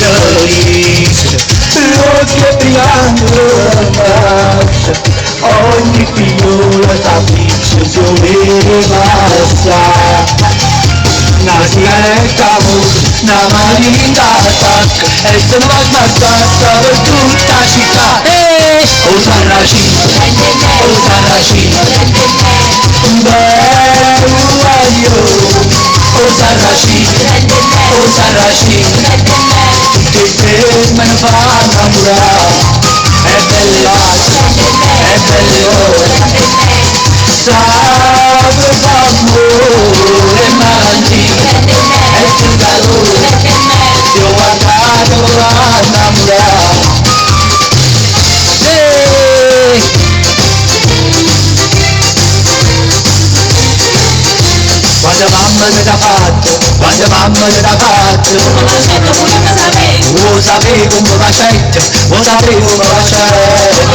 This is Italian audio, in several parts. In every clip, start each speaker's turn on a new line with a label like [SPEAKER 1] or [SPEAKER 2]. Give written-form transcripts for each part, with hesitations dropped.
[SPEAKER 1] felice, rossi e triangolo la faccia, ogni figliola t'avvice se vede basta. Una sigaretta una malinda attacca e se non va smazzata per tutta la città. O Sarracino, o Sarracino, bello aglio, o Sarracino, o Sarracino, tutti e tre me ne fanno innamorare, è bella, è bello, sape d'amore malantina, è più calore, ti ho guardato a innamorare. Quando mamma te l'ha fatto, quando mamma te l'ha fatto, vuoi sapere come facette, vuoi sapere come facette,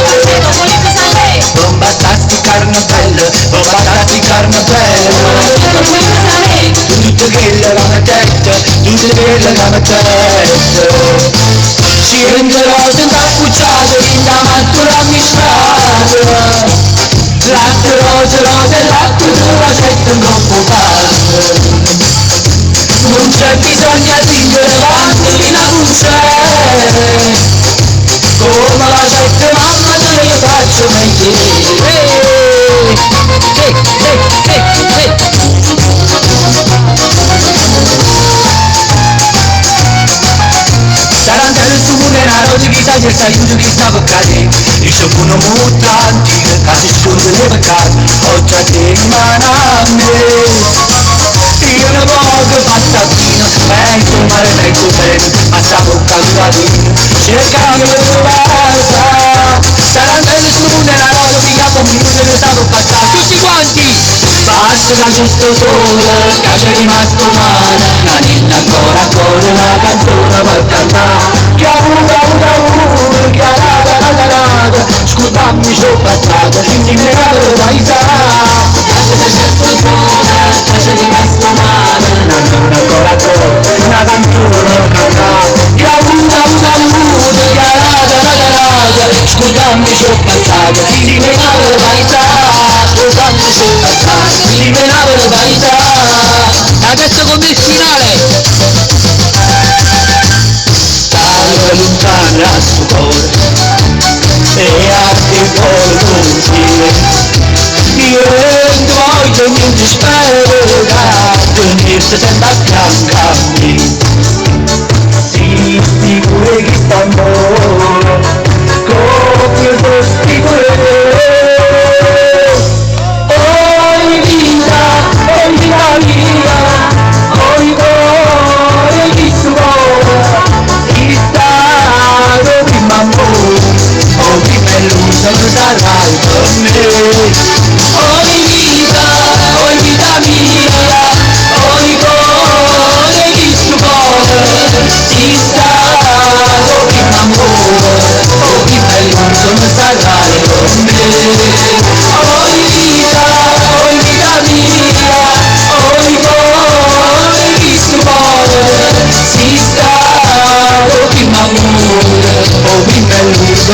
[SPEAKER 1] non bastasti carne bella, non bastasti carne bella, tutte quelle che mettete, tutte quelle che mettete, ci renderò senza accucciate, in davanti alla strada. Latte rose, rose, latte dura, c'è troppo fare. Non c'è bisogno di tingere bambina cucciere, come la sette mamma te io faccio meglio. Tarantella su una rose che sa che sta aiuto che sta per cadere, e se uno mutanti casi scusi le peccati, oggi a te rimane a me. Io ne voglio patatino, penso male penso bene, ma sta bocca duradina, cercando di trovarla. Tarantella su una rose che capo un minuto che sta per passare, tutti quanti! Basta che giusto sola, che c'è rimasto male, la ninna ancora ancora una canzone per cantare. Che scusami sono passata, quindi mi cado da Isà. C'è certo sola, c'è rimasto male, la ninna ancora ancora una canzone per cantare. Che scusami sono passata, quindi mi cado da Isà. Scusami sono passata, quindi mi cado da Isà. Adesso con il finale. Lontana sto cuore e a te voglio io voglio niente spero da tenirsi sempre a fianco a me, si sicuro che sta amore come lo sicuro ogni vita mia, ogni cuore che tu vuoi. Ogni bello sarai per me, ogni vita mia, ogni cuore che tu vuoi, ti sta ogni amore, ogni bello sarai per me, ogni vita mia, ogni cuore che tu vuoi, ti sta ogni amore, ogni bello sarai per me.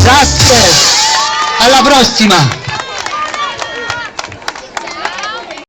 [SPEAKER 1] Grazie, alla prossima!